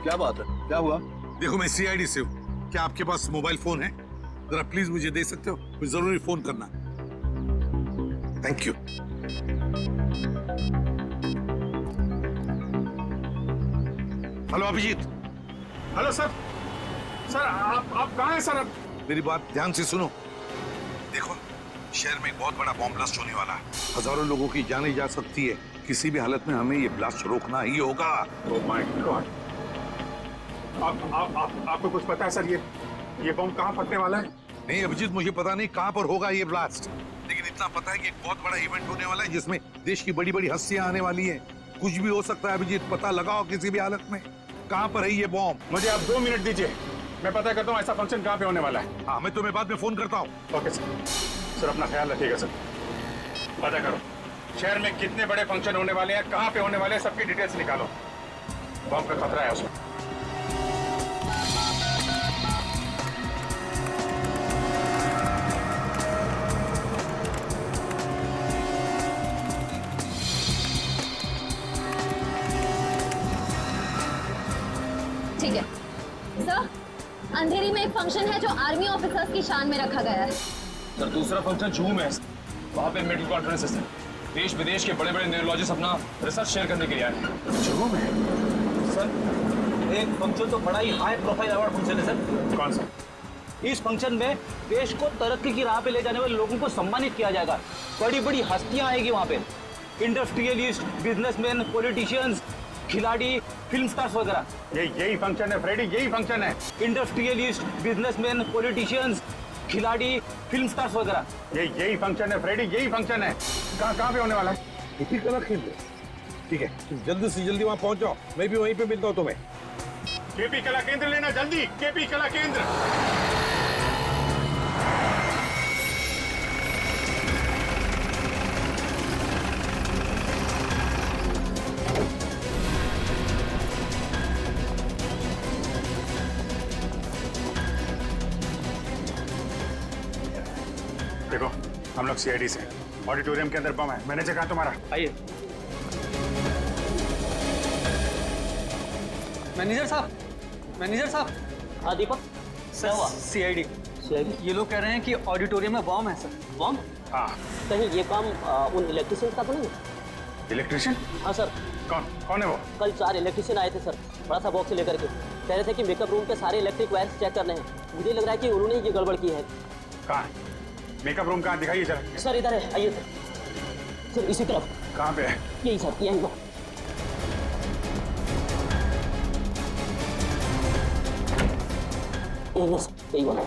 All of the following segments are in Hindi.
क्या बात है, क्या हुआ? देखो मैं सीआईडी से हूँ, क्या आपके पास मोबाइल फोन है? जरा प्लीज मुझे दे सकते हो, मुझे जरूरी फोन करना। Thank you. Hello Abhijit. Hello sir. Sir आप कहाँ हैं सर? मेरी बात ध्यान से सुनो। देखो शहर में एक बहुत बड़ा बॉम्ब ब्लास्ट होने वाला है, हजारों लोगों की जानें जा सकती है। किसी भी हालत में हमें ये ब्लास्ट रोकना ही होगा। Oh my God. आपको कुछ पता है सर, ये बम कहाँ फटने वाला है? नहीं अभिजीत, मुझे पता नहीं कहाँ पर होगा ये ब्लास्ट, लेकिन इतना पता है कि एक बहुत बड़ा इवेंट होने वाला है जिसमें देश की बड़ी बड़ी हस्तियां आने वाली हैं। कुछ भी हो सकता है अभिजीत, पता लगाओ किसी भी हालत में कहाँ पर है ये बॉम्ब। मुझे आप 2 मिनट दीजिए, मैं पता करता हूँ ऐसा फंक्शन कहाँ पे होने वाला है। हाँ मैं तुम्हें बाद में फोन करता हूँ। Okay sir. सर अपना ख्याल रखिएगा सर। पता करो शहर में कितने बड़े फंक्शन होने वाले हैं, कहाँ पे होने वाले हैं, सबकी डिटेल्स निकालो। बम का खतरा है उसमें। ठीक है सर, अंधेरी में एक फंक्शन है जो आर्मी ऑफिसर्स की शान में रखा गया है। सर दूसरा फंक्शन जूम है, वहाँ पे मेडिकल कॉन्फ्रेंसेस है। देश विदेश के बड़े बड़े न्यूरोलॉजिस्ट अपना रिसर्च शेयर करने के लिए आए हैं। जूम है सर एक फंक्शन तो बड़ा ही हाई प्रोफाइल अवार्ड फंक्शन है सर। कौन सा? इस फंक्शन में देश को तरक्की की राह पे ले जाने वाले लोगों को सम्मानित किया जाएगा। बड़ी बड़ी हस्तियां आएगी वहाँ पे, इंडस्ट्रियलिस्ट, बिजनेसमैन, पॉलिटिशियंस, खिलाड़ी, फिल्म स्टार्स वगैरह। यही फंक्शन है फ्रेडी, यही फंक्शन है। इंडस्ट्रियलिस्ट, बिजनेसमैन, पॉलिटिशियंस, खिलाड़ी, फिल्म स्टार्स वगैरह। यही फंक्शन है फ्रेडी, यही फंक्शन है। कहाँ पे होने वाला है? इसी कला केंद्र। ठीक है तुम जल्दी से जल्दी वहाँ पहुँच जाओ, मैं भी वहीं पे मिलता हूँ तुम्हें। केपी कला केंद्र लेना जल्दी, केपी कला केंद्र। देखो हम लोग सीआईडी से, ऑडिटोरियम के अंदर बम है। मैनेजर कहाँ तुम्हारा? आइए। मैनेजर साहब। हाँ दीपक, क्या हुआ? सीआईडी ये लोग कह रहे हैं कि ऑडिटोरियम में बॉम्ब है सर। बॉम्ब? हाँ। कहीं ये काम उन इलेक्ट्रिशियंस का तो नहीं? इलेक्ट्रिशियन? हाँ सर। कौन है वो? कल 4 इलेक्ट्रिशियन आए थे सर, बड़ा सा बॉक्स लेकर के। कह रहे थे कि मेकअप रूम के सारे इलेक्ट्रिक वायर्स चेक करने हैं। मुझे लग रहा है कि उन्होंने ये गड़बड़ की है। कहाँ है मेकअप रूम? कहाँ दिखाइए जरा। सर इधर है, आइए सर। सर इसी तरफ। कहाँ पे है? यही सर, यही वो। यही वाला।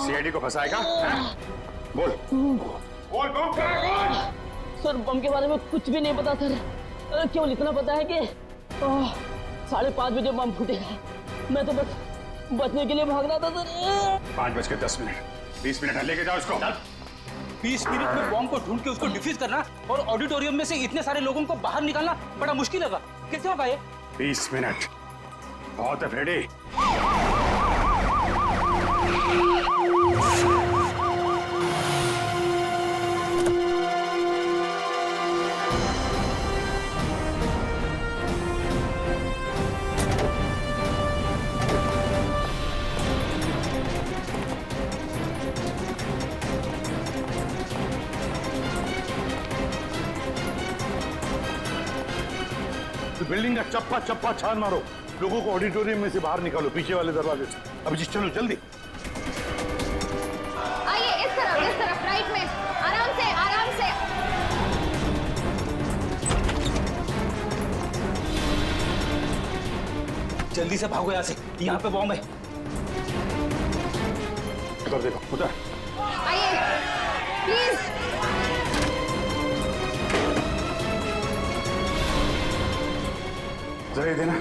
सीआईडी को फंसाएगा? बोल बम कहाँ है? कौन? सर बम के बारे में कुछ भी नहीं पता सर, केवल इतना पता है कि 5:30 बजे बम फूटेगा। मैं तो बस बचने के लिए भाग रहा था सर। 5:10, 20 मिनट है, लेके जाओ इसको। 20 मिनट में बॉम्ब को ढूंढ के उसको डिफ्यूज करना और ऑडिटोरियम में से इतने सारे लोगों को बाहर निकालना बड़ा मुश्किल होगा। कैसे होगा ये? 20 मिनट बहुत है फ्रेडी। बिल्डिंग का चप्पा चप्पा छान मारो, लोगों को ऑडिटोरियम में से बाहर निकालो, पीछे वाले दरवाजे से। अभिजीत चलो जल्दी। आइए इस तरफ राइट में, आराम से। जल्दी से भागो यहाँ से, यहाँ पे बॉम्ब है। उधर देखो, उधर। आइए प्लीज। जरा ये देना।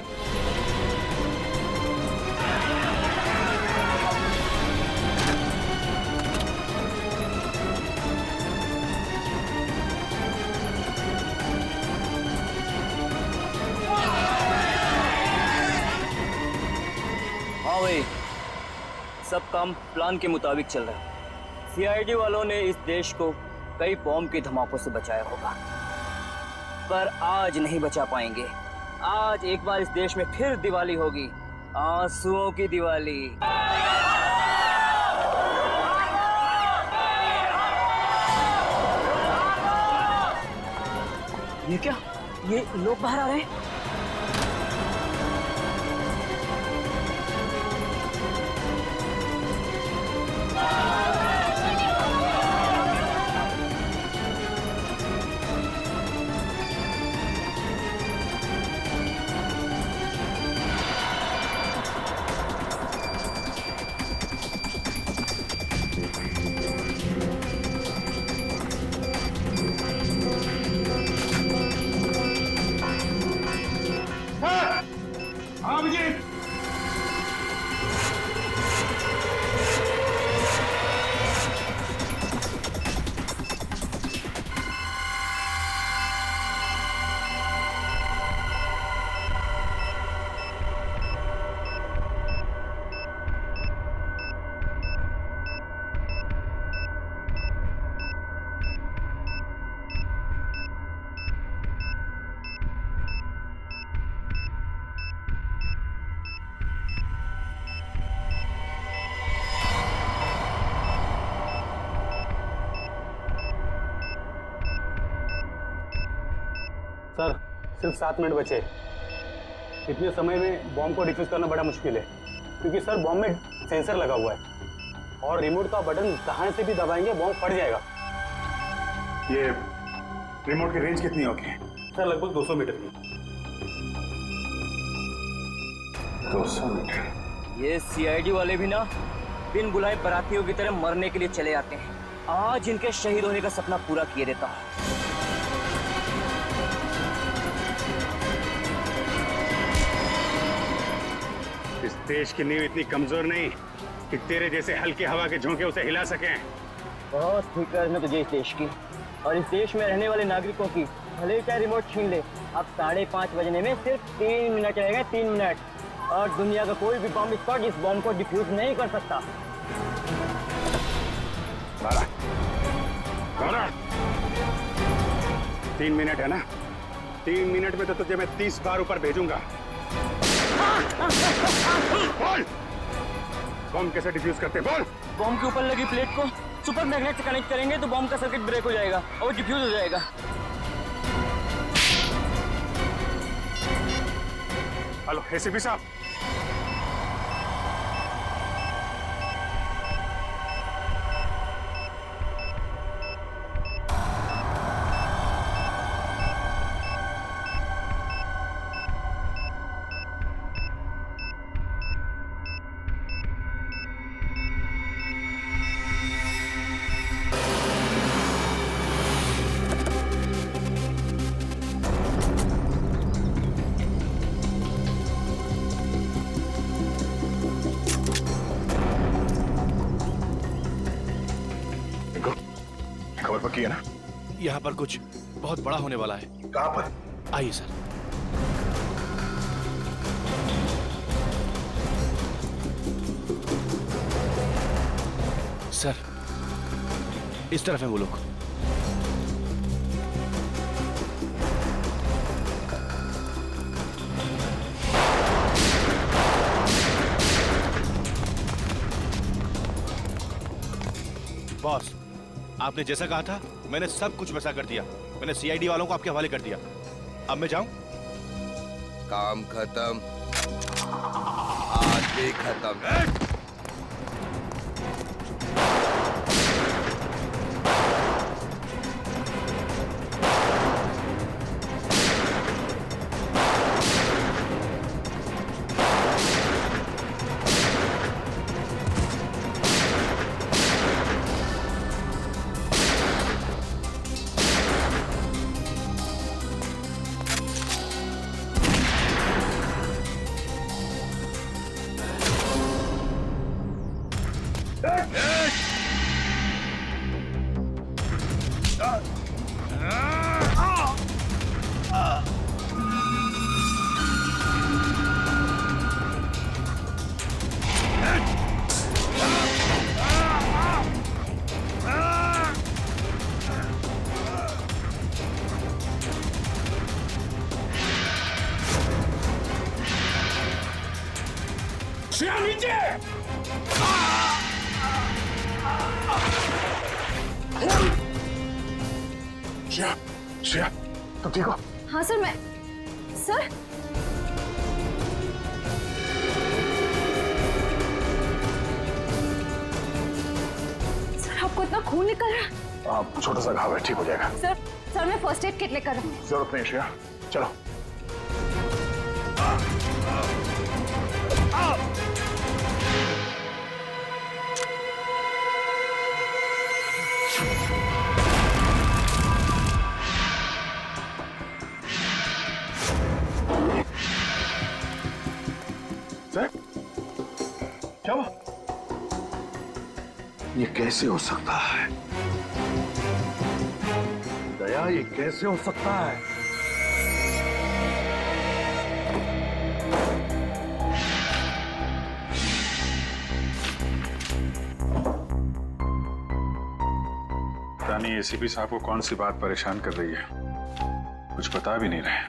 सब काम प्लान के मुताबिक चल रहा है। सीआईडी वालों ने इस देश को कई बॉम्ब के धमाकों से बचाया होगा, पर आज नहीं बचा पाएंगे। आज एक बार इस देश में फिर दिवाली होगी, आंसुओं की दिवाली। ये क्या? ये लोग बाहर आ रहे हैं। हाँ विजय, सर सिर्फ 7 मिनट बचे। इतने समय में बॉम्ब को डिफ्यूज करना बड़ा मुश्किल है, क्योंकि सर बॉम्ब में सेंसर लगा हुआ है और रिमोट का बटन कहाँ से भी दबाएंगे बॉम्ब फट जाएगा। ये रिमोट की रेंज कितनी होगी? सर लगभग 200 मीटर की। 200 मीटर। ये सीआईडी वाले भी ना बिन बुलाए बरातियों की तरह मरने के लिए चले आते हैं। आज इनके शहीद होने का सपना पूरा किए देता हूँ। इस देश की नींव इतनी कमजोर नहीं कि तेरे जैसे हल्के हवा के झोंके उसे हिला सकें। बहुत फिक्र है तुझे इस देश की और इस देश में रहने वाले नागरिकों की। भले ही चाहे रिमोट छीन ले, अब 5:30 बजने में सिर्फ 3 मिनट रहेगा, 3 मिनट, और दुनिया का कोई भी बम स्क्वाड इस बम को डिफ्यूज नहीं कर सकता। 3 मिनट है ना? 3 मिनट में तो तुझे मैं 30 बार ऊपर भेजूंगा। बोल, बम कैसे डिफ्यूज करते? बोल। बम के ऊपर लगी प्लेट को सुपर मैग्नेट से कनेक्ट करेंगे तो बम का सर्किट ब्रेक हो जाएगा और डिफ्यूज हो जाएगा। हेलो एसीपी साहब, खबर पक्की है ना? यहाँ पर कुछ बहुत बड़ा होने वाला है। कहाँ पर? आइए सर। सर इस तरफ है वो लोग। बॉस, आपने जैसा कहा था मैंने सब कुछ वैसा कर दिया। मैंने सीआईडी वालों को आपके हवाले कर दिया। अब मैं जाऊं? काम खत्म, आज भी खत्म। श्रेया नीचे। श्रेया, श्रेया, तुम ठीक हो? हाँ सर, मैं सर आपको इतना खून निकल रहा है? आप छोटा सा घाव है, ठीक हो जाएगा। सर मैं फर्स्ट एड किट लेकर आऊं। जरूरत नहीं श्रेया, चलो। सर, क्या हुआ? ये कैसे हो सकता है? दया, ये कैसे हो सकता है? रानी, एसीपी साहब को कौन सी बात परेशान कर रही है? कुछ बता भी नहीं रहे।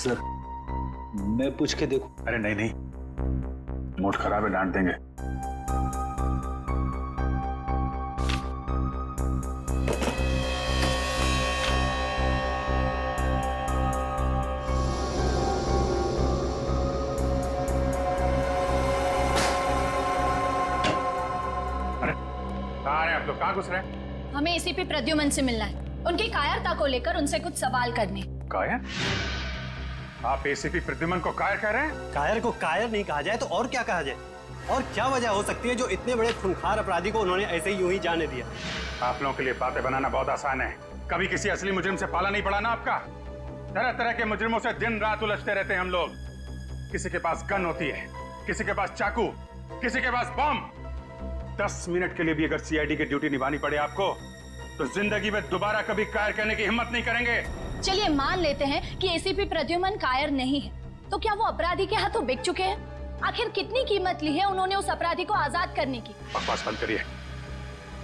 सर मैं पूछ के देखूं? अरे नहीं नहीं, मूड खराब है, डांट देंगे। अरे कहाँ हैं आप लोग? कहाँ घुस रहे हैं? हमें एसीपी प्रद्युमन से मिलना है, उनकी कायरता को लेकर उनसे कुछ सवाल करने। कायर? आप एसीपी प्रद्युमन को कायर कह रहे हैं? कायर को कायर नहीं कहा जाए तो और क्या कहा जाए? और क्या वजह हो सकती है जो इतने बड़े खूंखार अपराधी को उन्होंने ऐसे ही यूं ही जाने दिया? आप लोगों के लिए बातें बनाना बहुत आसान है। कभी किसी असली मुजरिम से पाला नहीं पड़ा ना आपका। तरह तरह के मुजरिमों से दिन रात उलझते रहते हैं हम लोग। किसी के पास गन होती है, किसी के पास चाकू, किसी के पास बम। 10 मिनट के लिए भी अगर सीआईडी की ड्यूटी निभानी पड़े आपको, तो जिंदगी में दोबारा कभी कायर करने की हिम्मत नहीं करेंगे। चलिए मान लेते हैं कि एसीपी प्रद्युमन कायर नहीं है, तो क्या वो अपराधी के हाथों बिक चुके हैं? आखिर कितनी कीमत ली है उन्होंने उस अपराधी को आजाद करने की? बकवास बंद करिए,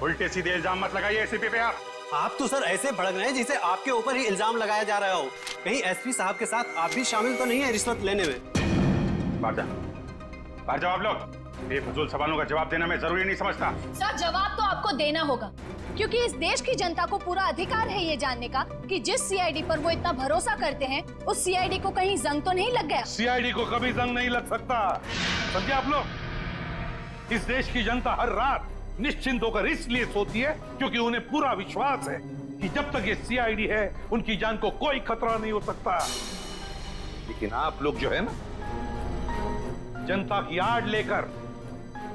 उल्टे सीधे इल्जाम मत लगाइए एसीपी पे। आप तो सर ऐसे भड़क रहे हैं जैसे आपके ऊपर ही इल्जाम लगाया जा रहा हो। कहीं एसपी साहब के साथ आप भी शामिल तो नहीं है रिश्वत लेने में? बाहर जाओ आप लोग। बेफजूल सवालों का जवाब देना मैं जरूरी नहीं समझता। सर जवाब तो आपको देना होगा, क्योंकि इस देश की जनता को पूरा अधिकार है ये जानने का कि जिस सीआईडी पर वो इतना भरोसा करते हैं, उस सीआईडी को कहीं जंग तो नहीं लग गया। सीआईडी को कभी जंग नहीं लग सकता, समझे आप लोग? इस देश की जनता हर रात निश्चिंत होकर इसलिए सोती है क्योंकि उन्हें पूरा विश्वास है कि जब तक ये सीआईडी है उनकी जान को कोई खतरा नहीं हो सकता। लेकिन आप लोग जो है ना, जनता की आड़ लेकर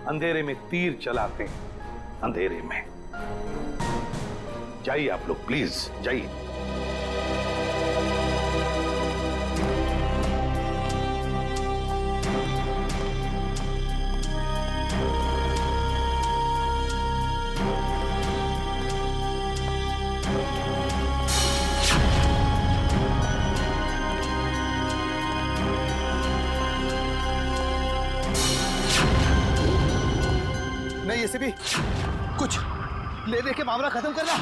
अंधेरे में तीर चलाते हैं, अंधेरे में। जाइए आप लोग, प्लीज जाइए। नहीं ऐसे भी कुछ ले दे के मामला खत्म करना।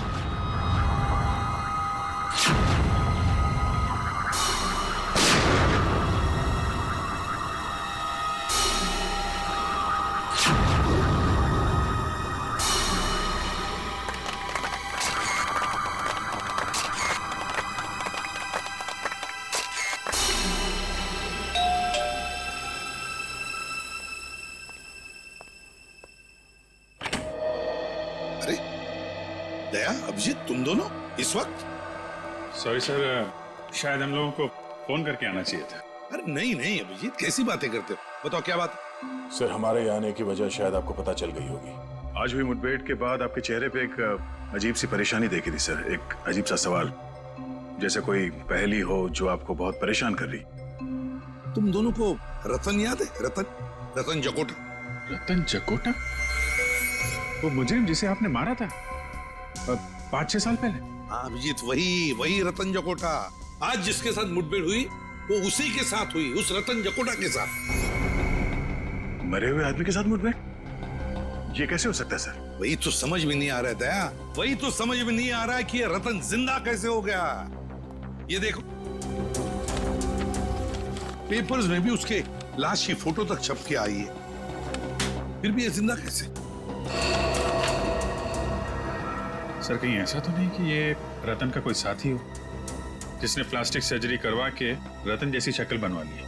दया, अभिजीत, तुम दोनों इस वक्त? सॉरी सर, शायद हम लोगों को फोन करके आना चाहिए था। अरे नहीं नहीं अभिजीत, कैसी बातें करते हो? बताओ क्या बात? सर हमारे यहाँ आने की वजह शायद आपको पता चल गई होगी। आज हुई मुठभेड़ के बाद आपके चेहरे पे एक अजीब सी परेशानी देखी थी सर। एक अजीब सा सवाल, जैसे कोई पहेली हो जो आपको बहुत परेशान कर रही। तुम दोनों को रतन याद है? रतन जकोटा। रतन जकोटा? वो मुजरिम जिसे आपने मारा था 5-6 साल पहले? अभिजीत, वही रतन जकोटा। आज जिसके साथ मुठभेड़ हुई वो उसी के साथ हुई, उस रतन जकोटा के साथ। मरे हुए आदमी के साथ मुठभेड़? ये कैसे हो सकता है सर? वही तो समझ में नहीं आ रहा है दया, वही तो समझ में नहीं आ रहा है कि ये रतन जिंदा कैसे हो गया। ये देखो, पेपर्स में भी उसके लाश की फोटो तक छप के आई है, फिर भी ये जिंदा कैसे? सर कहीं ऐसा तो नहीं कि ये रतन का कोई साथी हो जिसने प्लास्टिक सर्जरी करवा के रतन जैसी शक्ल बनवा ली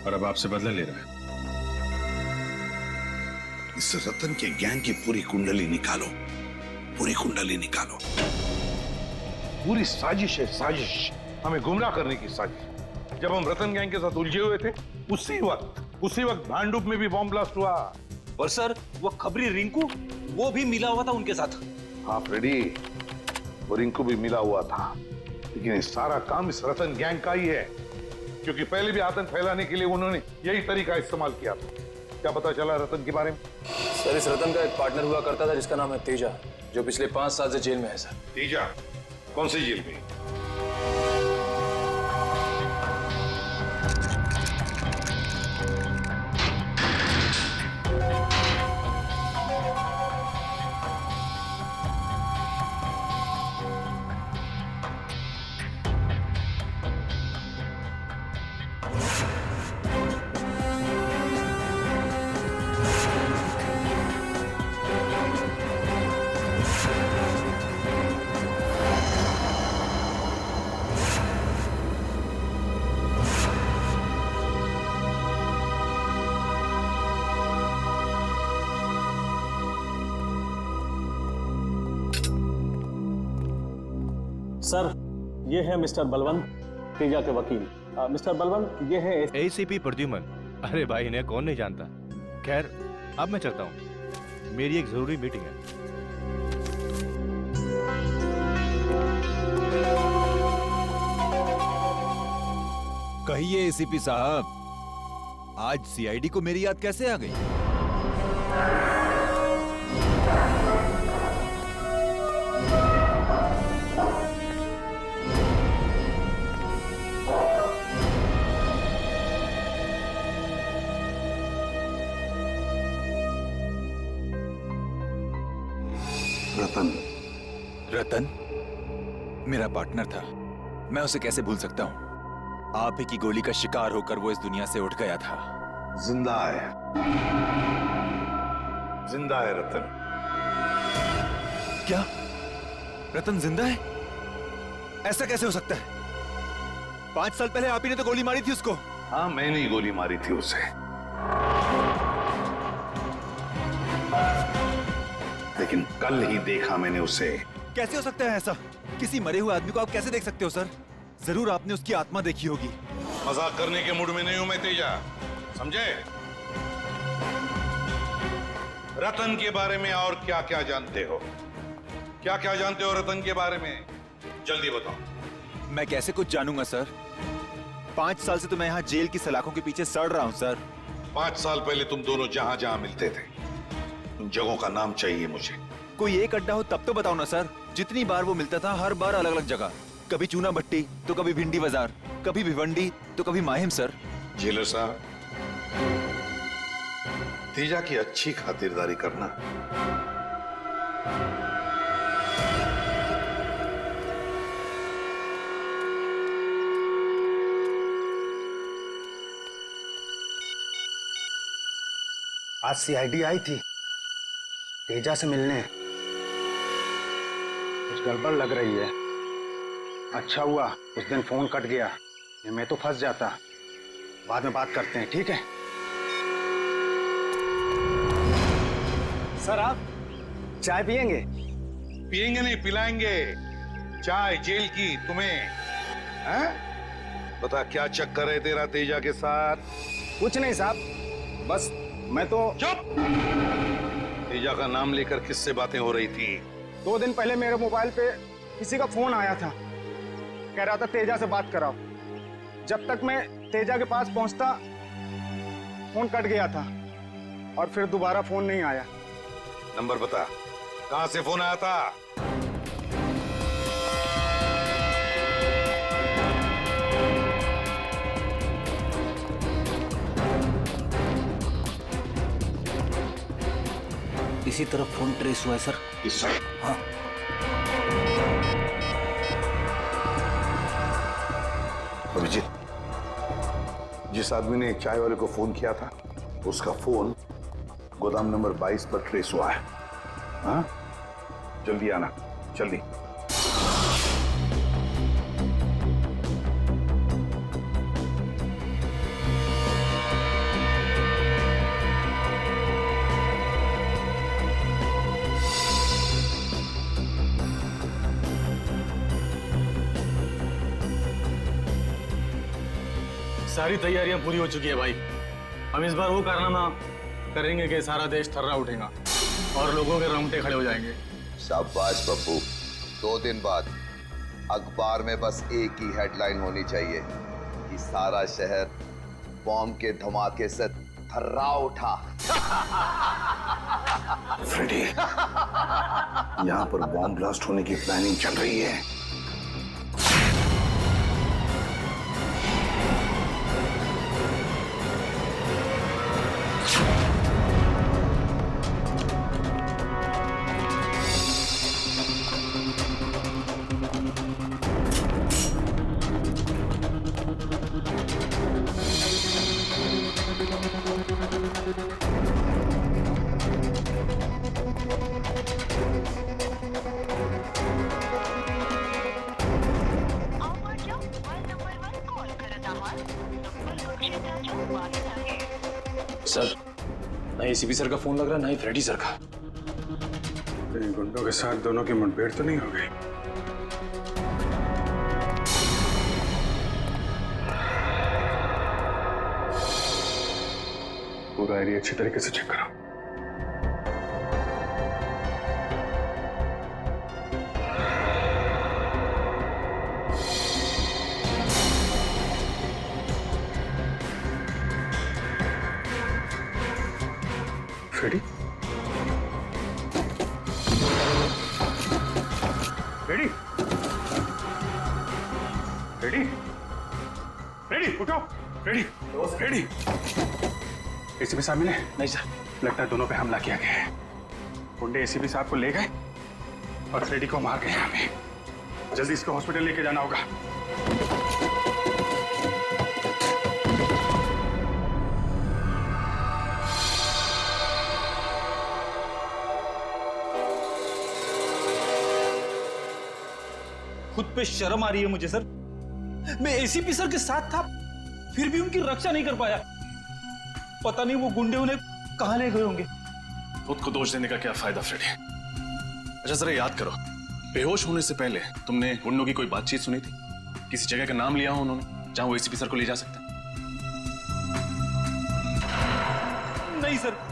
और अब आपसे बदला ले रहा है? इस रतन के गैंग की पूरी कुंडली निकालो, पूरी कुंडली निकालो। पूरी साजिश है, साजिश, हमें गुमराह करने की साजिश। जब हम रतन गैंग के साथ उलझे हुए थे, उसी वक्त भांडुप में भी बॉम्ब ब्लास्ट हुआ। और सर वो खबरी रिंकू, वो भी मिला हुआ था उनके साथ। हाँ फ्रेडी, वो रिंकू भी मिला हुआ था, लेकिन ये सारा काम इस रतन गैंग का ही है, क्योंकि पहले भी आतंक फैलाने के लिए उन्होंने यही तरीका इस्तेमाल किया था। क्या पता चला रतन के बारे में? सर इस रतन का एक पार्टनर हुआ करता था जिसका नाम है तेजा, जो पिछले 5 साल से जेल में है सर। तेजा? कौन सी जेल में? सर ये है मिस्टर बलवंत, तेजा के वकील। मिस्टर बलवंत, ये है एसीपी प्रद्युमन। अरे भाई, इन्हें कौन नहीं जानता। खैर अब मैं चलता हूँ, मेरी एक जरूरी मीटिंग है। कहिए एसीपी साहब, आज सीआईडी को मेरी याद कैसे आ गई? रतन मेरा पार्टनर था, मैं उसे कैसे भूल सकता हूं? आप ही की गोली का शिकार होकर वो इस दुनिया से उठ गया था। जिंदा है, जिंदा है रतन। क्या रतन जिंदा है? ऐसा कैसे हो सकता है? 5 साल पहले आप ही ने तो गोली मारी थी उसको। हाँ, मैंने ही गोली मारी थी उसे, लेकिन कल ही देखा मैंने उसे। कैसे हो सकता है ऐसा? किसी मरे हुए आदमी को आप कैसे देख सकते हो सर? जरूर आपने उसकी आत्मा देखी होगी। मजाक करने के मूड में नहीं हूं मैं तेजा, समझे? रतन के बारे में और क्या क्या जानते हो? क्या क्या जानते हो रतन के बारे में? जल्दी बताओ। मैं कैसे कुछ जानूंगा सर? 5 साल से तो मैं यहाँ जेल की सलाखों के पीछे सड़ रहा हूँ सर। 5 साल पहले तुम दोनों जहां जहां मिलते थे, उन जगहों का नाम चाहिए मुझे। कोई एक अड्डा हो तब तो बताओ ना सर। जितनी बार वो मिलता था, हर बार अलग अलग जगह। कभी चूना भट्टी तो कभी भिंडी बाजार, कभी भिवंडी तो कभी माहिम सर। जेलर साहब, तेजा की अच्छी खातिरदारी करना। आज सीआईडी आई थी तेजा से मिलने। कुछ गड़बड़ लग रही है। अच्छा हुआ उस दिन फोन कट गया, ये मैं तो फंस जाता। बाद में बात करते हैं, ठीक है? सर आप चाय पियेंगे? पियेंगे नहीं, पिलाएंगे। चाय जेल की तुम्हें, हैं? बता क्या चक्कर है तेरा तेजा के साथ? कुछ नहीं साहब, बस मैं तो। चुप! तेजा का नाम लेकर किससे बातें हो रही थी? 2 दिन पहले मेरे मोबाइल पे किसी का फोन आया था, कह रहा था तेजा से बात कराओ। जब तक मैं तेजा के पास पहुंचता फोन कट गया था और फिर दोबारा फोन नहीं आया। नंबर बता, कहां से फोन आया था? इसी तरफ फोन ट्रेस हुआ है सर। इस साइड? हाँ। अभिजीत, जिस आदमी ने चाय वाले को फोन किया था उसका फोन गोदाम नंबर 22 पर ट्रेस हुआ है। हाँ, जल्दी आना, जल्दी। सारी तैयारियां पूरी हो चुकी है भाई। हम इस बार वो कारनामा करेंगे कि सारा देश थर्रा उठेगा और लोगों के रोंगटे खड़े हो जाएंगे। शाबाश पप्पू। 2 दिन बाद अखबार में बस एक ही हेडलाइन होनी चाहिए कि सारा शहर बॉम्ब के धमाके से थर्रा उठा। फ्रेडी, यहाँ पर बॉम्ब ब्लास्ट होने की प्लानिंग चल रही है। सर, ना एसीपी सर का फोन लग रहा है, ना ही फ्रेडी सर का। कहीं गुंडों के साथ दोनों की मुठभेड़ तो नहीं हो गई? पूरा एरिया अच्छी तरीके से चेक करो। फ्रेडी? फ्रेडी? फ्रेडी? फ्रेडी, उठो! फ्रेडी! फ्रेडी! एसीपी साहब मिले? नहीं सर। लगता है दोनों पे हमला किया गया है। गुंडे एसीपी साहब को ले गए और फ्रेडी को मार गए। यहाँ पे जल्दी इसको हॉस्पिटल लेके जाना होगा। खुद पे शर्म आ रही है मुझे सर। मैं एसीपी सर के साथ था, फिर भी उनकी रक्षा नहीं कर पाया। पता नहीं वो गुंडे उन्हें कहां ले गए होंगे। खुद को दोष देने का क्या फायदा फ्रेडी? अच्छा जरा याद करो, बेहोश होने से पहले तुमने गुंडों की कोई बातचीत सुनी थी? किसी जगह का नाम लिया हो उन्होंने जहां वो एसीपी सर को ले जा सकते? नहीं सर।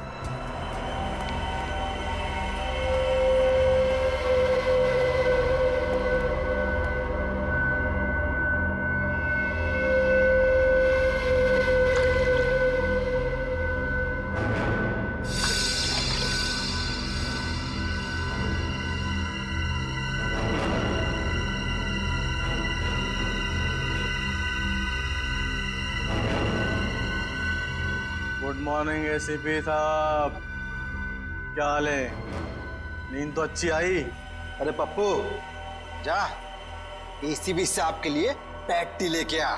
गुड मॉर्निंग एसीपी साहब, क्या हाल है? नींद तो अच्छी आई? अरे पप्पू, जा एसीपी साहब के लिए पैटी लेके आ।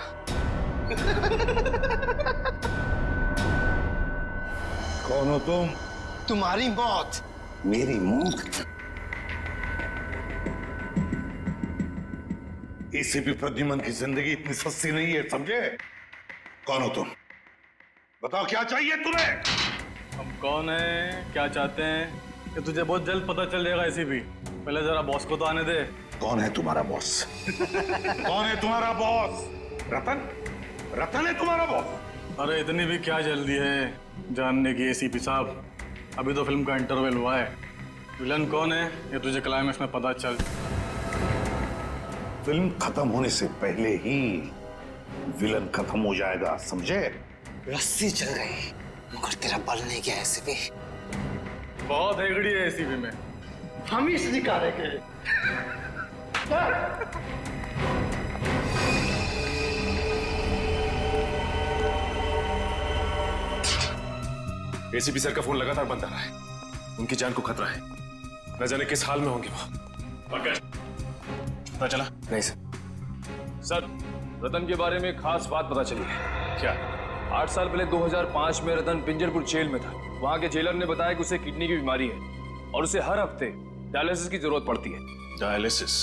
कौन हो तुम? तुम्हारी मौत। मेरी मौत? एसीपी प्रद्युमन की जिंदगी इतनी सस्ती नहीं है, समझे? कौन हो तुम? बताओ क्या चाहिए तुम्हें? हम कौन है, क्या चाहते हैं, कि तुझे बहुत जल्द पता चल जाएगा एसीपी। पहले जरा बॉस को तो आने दे। कौन है तुम्हारा बॉस? कौन है तुम्हारा बॉस? रतन? रतन है तुम्हारा बॉस? अरे इतनी भी क्या जल्दी है जानने की एसीपी साहब? अभी तो फिल्म का इंटरवल हुआ है। विलन कौन है ये तुझे क्लाइमेक्स में पता चल। फिल्म खत्म होने से पहले ही विलन खत्म हो जाएगा, समझे? रस्सी चल गई मगर तेरा बल नहीं गया एसीपी। बहुत हेगड़ी है एसीपी में। हम ही इस निकालेंगे। एसीपी सर का फोन लगातार बंद आ रहा है। उनकी जान को खतरा है, न जाने किस हाल में होंगे वो। पता चला? नहीं सर। सर, रतन के बारे में खास बात पता चली है। क्या? 8 साल पहले 2005 में रतन पिंजरपुर जेल में था। वहां के जेलर ने बताया कि उसे किडनी की बीमारी है और उसे हर हफ्ते डायलिसिस की जरूरत पड़ती है। डायलिसिस?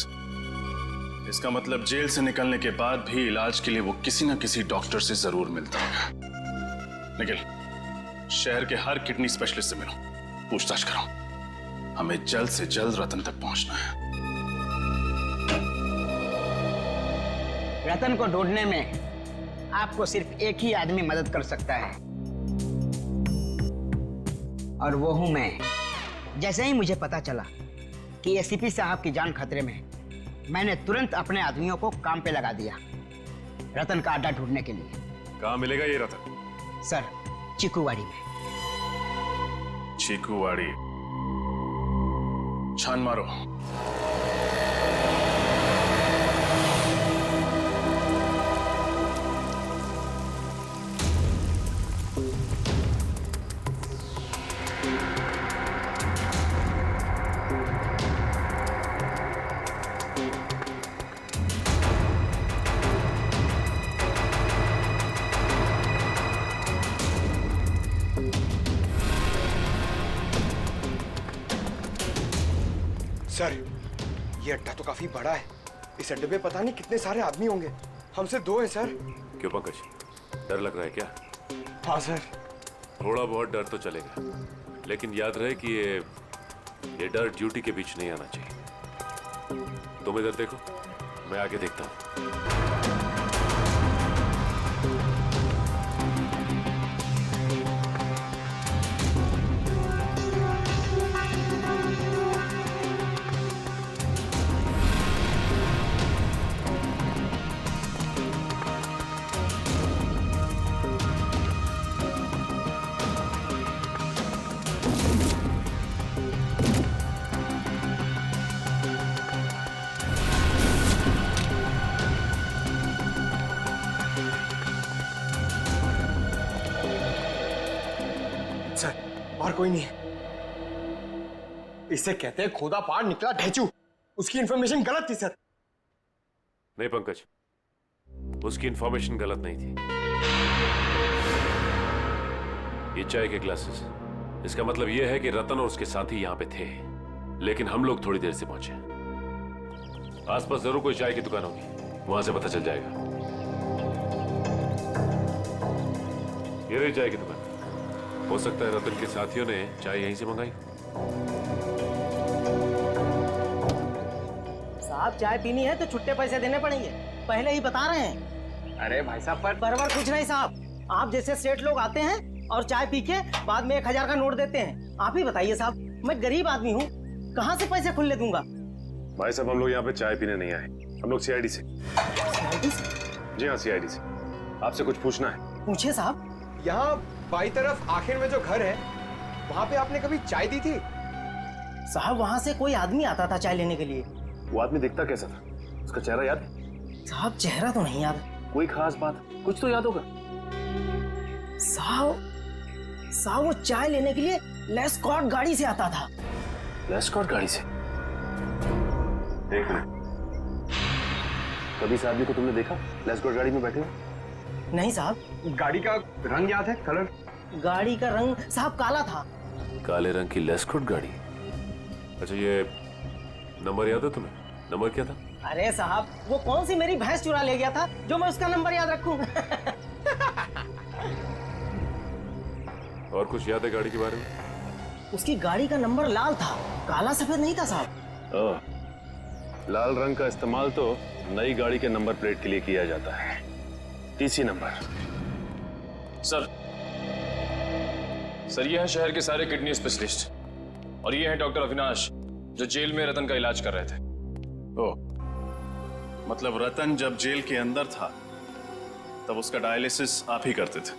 इसका मतलब जेल से निकलने के बाद भी इलाज के लिए वो किसी न किसी डॉक्टर से जरूर मिलता होगा। निखिल, शहर के हर किडनी स्पेशलिस्ट से मिलो, पूछताछ करो। हमें जल्द से जल्द रतन तक पहुंचना है। रतन को ढूंढने में आपको सिर्फ एक ही आदमी मदद कर सकता है, और वो हूं मैं। जैसे ही मुझे पता चला कि एसीपी साहब की जान खतरे में है, मैंने तुरंत अपने आदमियों को काम पे लगा दिया रतन का अड्डा ढूंढने के लिए। कहाँ मिलेगा ये रतन? सर, चिकूवाड़ी में। चीकूवाड़ी? छान मारो। सर, ये अड्डा तो काफी बड़ा है। इस अड्डे पे पता नहीं कितने सारे आदमी होंगे। हमसे 2 है सर। क्यों पंकज, डर लग रहा है क्या? हाँ सर। थोड़ा बहुत डर तो चलेगा, लेकिन याद रहे कि ये डर ड्यूटी के बीच नहीं आना चाहिए। तुम इधर देखो, मैं आगे देखता हूँ। और कोई नहीं है। इसे कहते हैं खोदा पार निकला ढेचू। उसकी इंफॉर्मेशन गलत थी सर। नहीं पंकज, उसकी इंफॉर्मेशन गलत नहीं थी। ये चाय के ग्लासेस, इसका मतलब यह है कि रतन और उसके साथी यहां पे थे, लेकिन हम लोग थोड़ी देर से पहुंचे। आसपास जरूर कोई चाय की दुकान होगी, वहां से पता चल जाएगा। ये रही चाय की दुकान। हो सकता है रतन के साथियों ने चाय यहीं से मंगाई। साहब, चाय पीनी है तो छुट्टे पैसे देने पड़ेंगे, पहले ही बता रहे हैं। अरे भाई साहब, बराबर कुछ नहीं साहब। आप जैसे सेठ लोग आते हैं और चाय पी के बाद में 1000 का नोट देते हैं। आप ही बताइए साहब, मैं गरीब आदमी हूँ, कहाँ से पैसे खुले दूंगा? भाई साहब, हम लोग यहाँ पे चाय पीने नहीं आए, हम लोग सीआईडी से। जी हाँ, सीआईडी से। आपसे कुछ पूछना है। पूछिए साहब। यहाँ बाई तरफ आखिर में जो घर है, वहाँ पे आपने कभी चाय दी थी? साहब, वहाँ से कोई आदमी आता था चाय लेने के लिए। वो आदमी दिखता कैसा था? उसका चेहरा याद है? साहब, चेहरा तो नहीं याद। कोई खास बात, कुछ तो याद होगा। साहब वो चाय लेने के लिए लेस्कॉर्ट गाड़ी से आता था। लेस्कॉर्ट गाड़ी से? एक मिनट, कभी इस आदमी को तुमने देखा लेस्कॉर्ट गाड़ी में बैठे हुए? नहीं साहब। गाड़ी का रंग याद है? कलर? गाड़ी का रंग साहब काला था। काले रंग की लेस्कॉर्ट गाड़ी? अच्छा, ये नंबर याद है तुम्हें? नंबर क्या था? अरे साहब, वो कौन सी मेरी भैंस चुरा ले गया था जो मैं उसका नंबर याद रखूं? और कुछ याद है गाड़ी के बारे में? उसकी गाड़ी का नंबर लाल था, काला सफेद नहीं था साहब। लाल रंग का इस्तेमाल तो नई गाड़ी के नंबर प्लेट के लिए किया जाता है, टीसी नंबर। सर, ये है शहर के सारे किडनी स्पेशलिस्ट, और ये है डॉक्टर अविनाश जो जेल में रतन का इलाज कर रहे थे। ओह, मतलब रतन जब जेल के अंदर था तब उसका डायलिसिस आप ही करते थे?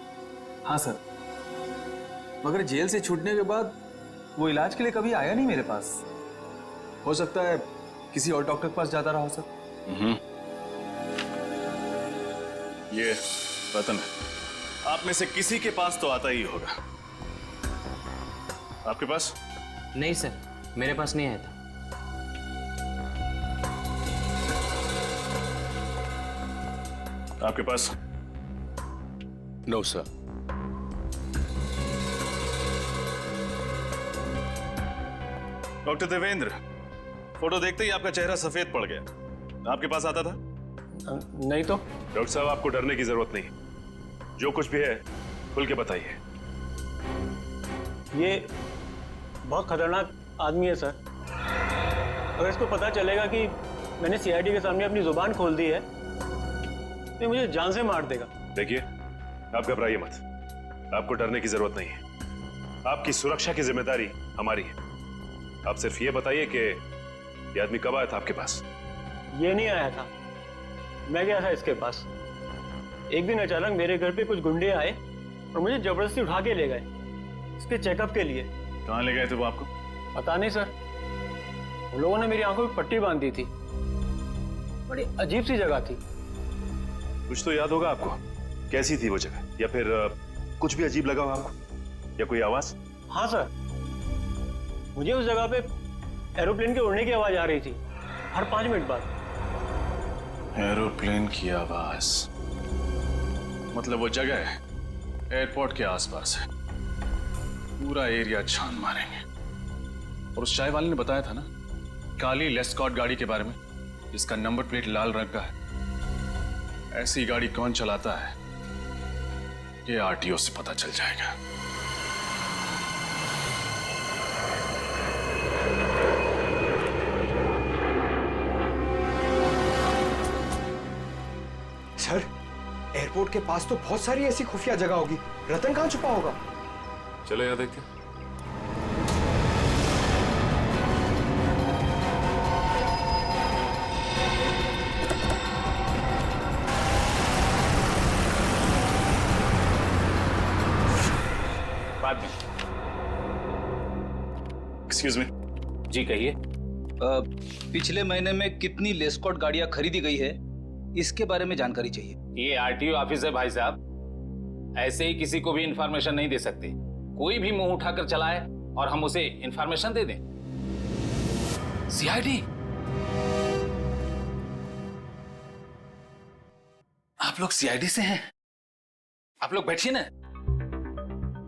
हाँ सर, मगर जेल से छूटने के बाद वो इलाज के लिए कभी आया नहीं मेरे पास। हो सकता है किसी और डॉक्टर के पास जाता रहा हो सर। ये रतन है, आप में से किसी के पास तो आता ही होगा। आपके पास? नहीं सर, मेरे पास नहीं आया था। आपके पास? No sir. Doctor Devendra, photo देखते ही आपका चेहरा सफेद पड़ गया। आपके पास आता था? नहीं तो। डॉक्टर साहब, आपको डरने की जरूरत नहीं। जो कुछ भी है खुल के बताइए। ये बहुत खतरनाक आदमी है सर। अगर इसको पता चलेगा कि मैंने सीआईडी के सामने अपनी जुबान खोल दी है तो ये मुझे जान से मार देगा। देखिए, आप घबराइए मत। आपको डरने की जरूरत नहीं है। आपकी सुरक्षा की जिम्मेदारी हमारी है। आप सिर्फ ये बताइए कि ये आदमी कब आया था आपके पास? ये नहीं आया था, मैं गया था इसके पास। एक दिन अचानक मेरे घर पे कुछ गुंडे आए और मुझे जबरदस्ती उठा के ले गए इसके चेकअप के लिए। कहाँ ले गए थे वो आपको? पता नहीं सर, उन लोगों ने मेरी आंखों में पट्टी बांध दी थी। बड़ी अजीब सी जगह थी। कुछ तो याद होगा आपको। कैसी थी वो जगह? या फिर कुछ भी अजीब लगा हो आपको? या कोई आवाज? हाँ सर, मुझे उस जगह पे एरोप्लेन के उड़ने की आवाज आ रही थी हर 5 मिनट बाद। एरोप्लेन की आवाज? मतलब वो जगह एयरपोर्ट के आसपास है। पूरा एरिया छान मारेंगे। और उस चाय वाले ने बताया था ना, काली लेस्कॉट गाड़ी के बारे में, जिसका नंबर प्लेट लाल रंग का है। ऐसी गाड़ी कौन चलाता है ये आरटीओ से पता चल जाएगा। सर, एयरपोर्ट के पास तो बहुत सारी ऐसी खुफिया जगह होगी। रतन कहाँ छुपा होगा? चलो यहाँ देखते हैं। बाद में। Excuse me. जी कहिए। पिछले महीने में कितनी लेस्कॉट गाड़ियां खरीदी गई है, इसके बारे में जानकारी चाहिए। ये आरटीओ ऑफिस है भाई साहब, ऐसे ही किसी को भी इंफॉर्मेशन नहीं दे सकते। कोई भी मुंह उठाकर चलाए और हम उसे इंफॉर्मेशन दे दें। सीआईडी, आप लोग सीआईडी से हैं? आप लोग बैठिए ना।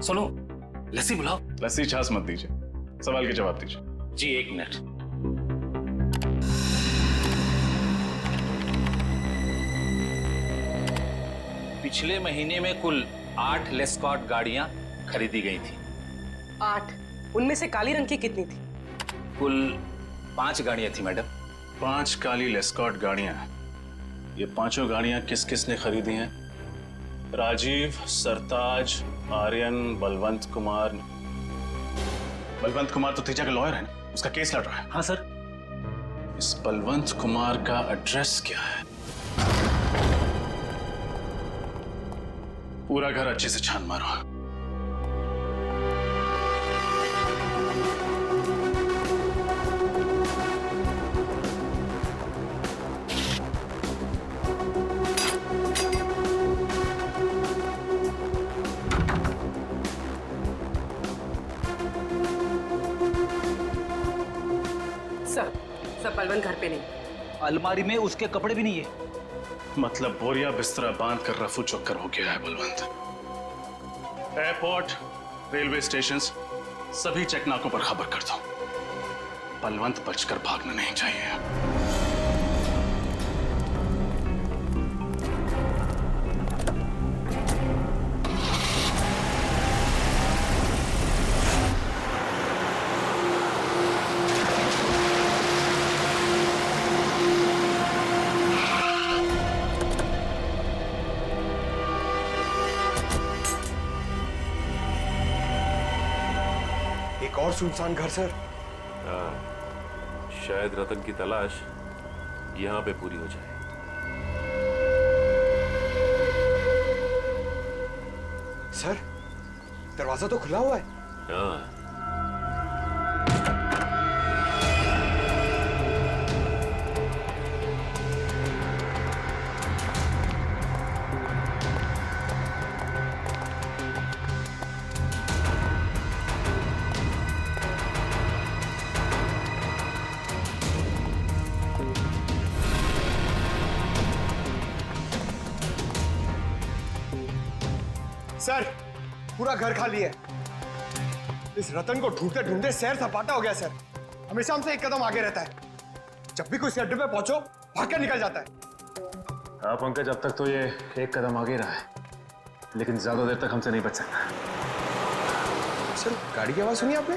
सुनो, लस्सी बुलाओ। लस्सी छाछ मत दीजिए, सवाल के जवाब दीजिए। जी 1 मिनट। पिछले महीने में कुल 8 लेस्कॉट गाड़ियां खरीदी गई थी। 8? उनमें से काली रंग की कितनी थी? कुल 5 गाड़ियां थी मैडम। 5 काली लेस्कॉट गाड़ियां। ये पांचों गाड़ियां किस किस ने खरीदी हैं? राजीव, सरताज, आर्यन, बलवंत कुमार। बलवंत कुमार तो तेजा का लॉयर है ना, उसका केस लड़ रहा है। हाँ सर। इस बलवंत कुमार का एड्रेस क्या है? पूरा घर अच्छे से छान मारो। सब बलवंत घर पे नहीं। अलमारी में उसके कपड़े भी नहीं है। मतलब बोरिया बिस्तरा बांध कर रफू चक्कर हो गया है बलवंत। एयरपोर्ट, रेलवे स्टेशन, सभी चेकनाकों पर खबर कर दो। बलवंत बचकर भागना नहीं चाहिए। और सुनसान घर सर। हाँ, शायद रतन की तलाश यहाँ पे पूरी हो जाए। सर, दरवाजा तो खुला हुआ है। हाँ। सर, पूरा घर खाली है। इस रतन को ढूंढते ढूंढते सैर सपाटा हो गया सर। हमेशा हमसे एक कदम आगे रहता है। जब भी कोई अड्डे पे पहुंचो भाग कर निकल जाता है। हाँ पंकज, अब तक तो ये एक कदम आगे रहा है, लेकिन ज्यादा देर तक हमसे नहीं बच सकता। सर, गाड़ी की आवाज सुनी आपने?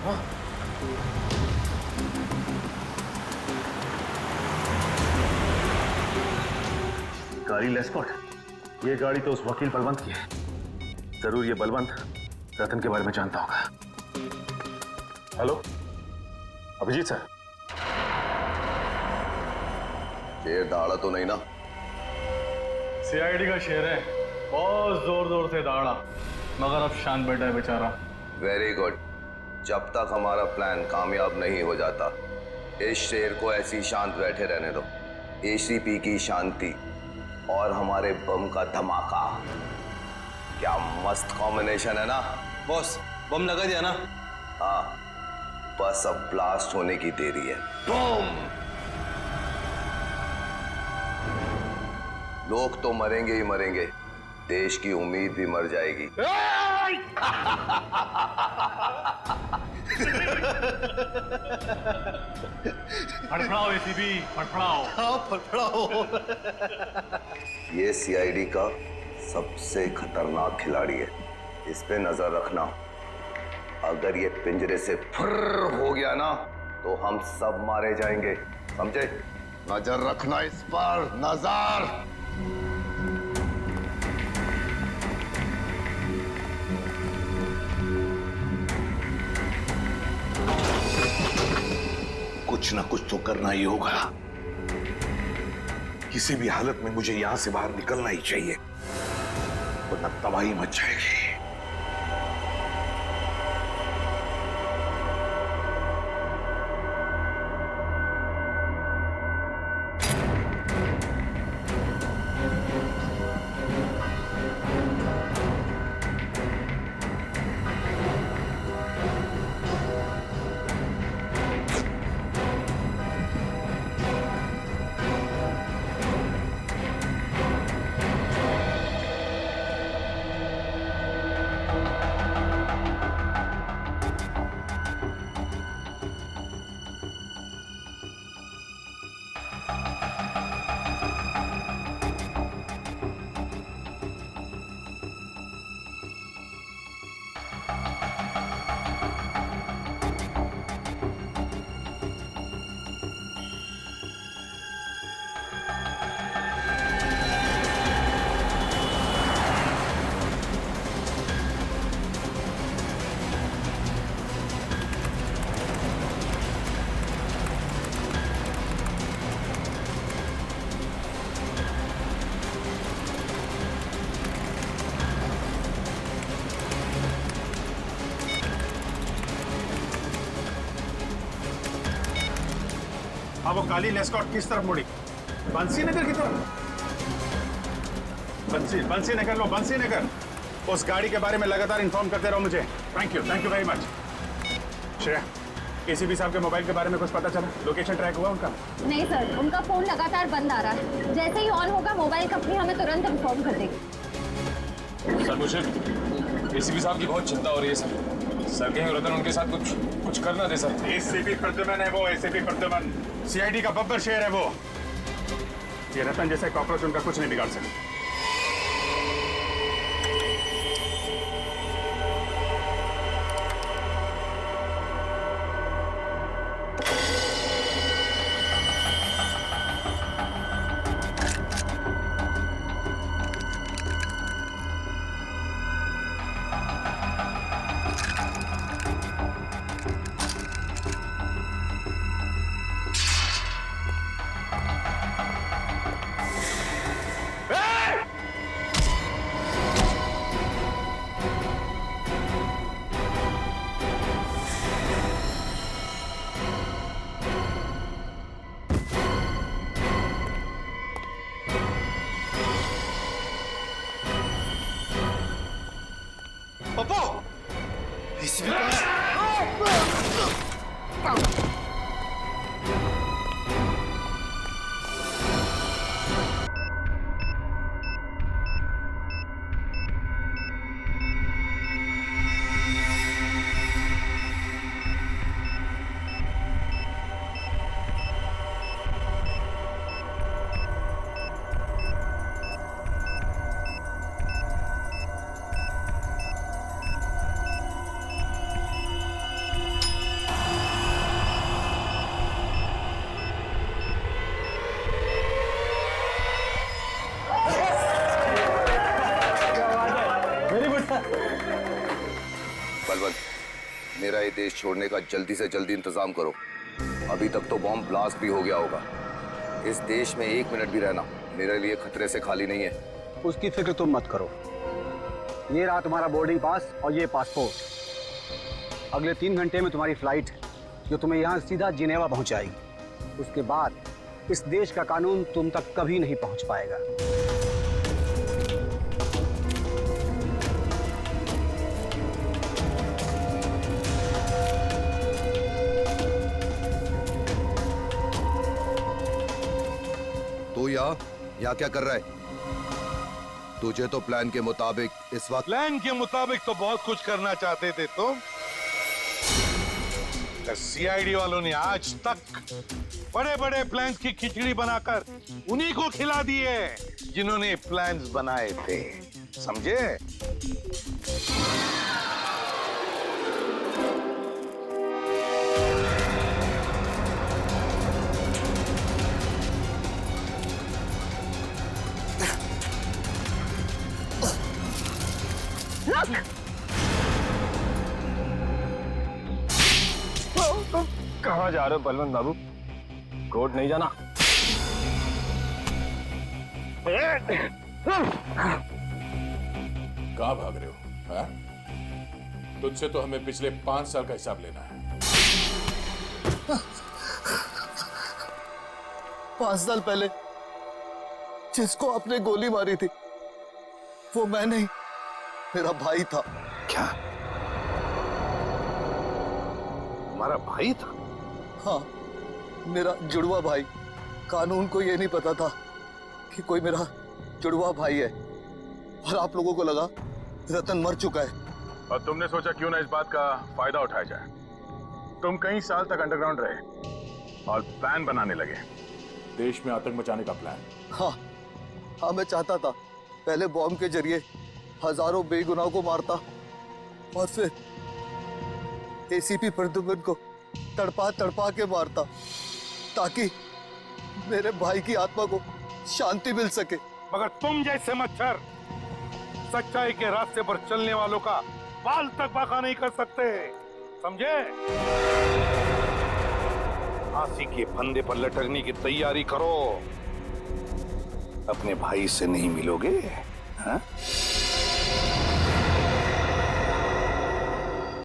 हाँ। गाड़ी लेस्कॉट, ये गाड़ी तो उस वकील बलवंत की है। जरूर ये बलवंत रतन के बारे में जानता होगा। Hello Abhijit sir. शेर दहाड़ा तो नहीं ना? सीआईडी का शेर है, बहुत जोर जोर से दहाड़ा, मगर अब शांत बैठा है बेचारा। Very good. जब तक हमारा प्लान कामयाब नहीं हो जाता, इस शेर को ऐसी शांत बैठे रहने दो। एसीपी की शांति और हमारे बम का धमाका, क्या मस्त कॉम्बिनेशन है ना? बॉस, बम लगा दिया ना? हाँ, बस अब ब्लास्ट होने की देरी है। बूम! लोग तो मरेंगे ही मरेंगे, देश की उम्मीद भी मर जाएगी। फड़फड़ाओ एसीपी, फड़फड़ाओ। हाँ, फड़फड़ाओ। ये सीआईडी का सबसे खतरनाक खिलाड़ी है, इस पे नजर रखना। अगर ये पिंजरे से फुर्र हो गया ना, तो हम सब मारे जाएंगे, समझे? नजर रखना इस पर, नजर। कुछ ना कुछ तो करना ही होगा। किसी भी हालत में मुझे यहां से बाहर निकलना ही चाहिए, वरना तबाही मच जाएगी। हाँ, वो काली लेस्कॉट किस तरफ मुड़ी? बंसी नगर की तरफ? बंसी नगर लो, बंसी नगर। उस गाड़ी के बारे में लगातार इन्फॉर्म करते रहो मुझे। Thank you very much. Shreya, ACP साहब के मोबाइल के बारे में कुछ पता चला? लोकेशन ट्रैक हुआ उनका? नहीं सर, उनका फोन लगातार बंद आ रहा है। जैसे ही ऑन होगा मोबाइल कंपनी हमें तुरंत इन्फॉर्म कर देगी। सर, मुझे एसीपी साहब की बहुत चिंता हो रही है सर। सर कहीं रतन उनके साथ कुछ कर ना दे सर। एसीपी प्रद्युमन है वो, एसीपी प्रद्युमन सीआईडी का बब्बर शेर है वो। ये रतन जैसे कॉकरोच उनका कुछ नहीं बिगाड़ सकते। मेरा ये देश छोड़ने का जल्दी से जल्दी इंतजाम करो। अभी तक तो बॉम्ब ब्लास्ट भी हो गया होगा। इस देश में 1 मिनट भी रहना मेरे लिए खतरे से खाली नहीं है। उसकी फिक्र तुम मत करो। ये रहा तुम्हारा बोर्डिंग पास और ये पासपोर्ट। अगले 3 घंटे में तुम्हारी फ्लाइट है जो तुम्हें यहाँ सीधा जिनेवा पहुंचाएगी। उसके बाद इस देश का कानून तुम तक कभी नहीं पहुंच पाएगा। तू यहाँ क्या कर रहा है? तुझे तो प्लान के मुताबिक इस वक्त प्लान के मुताबिक तो बहुत कुछ करना चाहते थे तुम। सीआईडी वालों ने आज तक बड़े बड़े प्लान्स की खिचड़ी बनाकर उन्हीं को खिला दिए जिन्होंने प्लान्स बनाए थे, समझे? कहाँ जा रहे हो बलवंत बाबू? कोर्ट नहीं जाना? कहाँ भाग रहे हो? हाँ? तुझसे तो हमें पिछले 5 साल का हिसाब लेना है। 5 साल पहले जिसको आपने गोली मारी थी वो मैं नहीं, मेरा भाई था। क्या? तुम्हारा भाई था? हाँ, मेरा जुड़वा भाई। कानून को ये नहीं पता था कि कोई मेरा जुड़वा भाई है, और आप लोगों को लगा रतन मर चुका है। और तुमने सोचा क्यों ना इस बात का फायदा उठाया जाए। तुम कई साल तक अंडरग्राउंड रहे और प्लान बनाने लगे, देश में आतंक मचाने का प्लान। हाँ, मैं चाहता था पहले बॉम्ब के जरिए हजारों बेगुनाहों को मारता और फिर एसीपी प्रद्युम्न को तड़पा तड़पा के मारता ताकि मेरे भाई की आत्मा को शांति मिल सके। मगर तुम जैसे मच्छर सच्चाई के रास्ते पर चलने वालों का बाल तक बाका नहीं कर सकते, समझे? फांसी के फंदे पर लटकने की तैयारी करो। अपने भाई से नहीं मिलोगे, हाँ?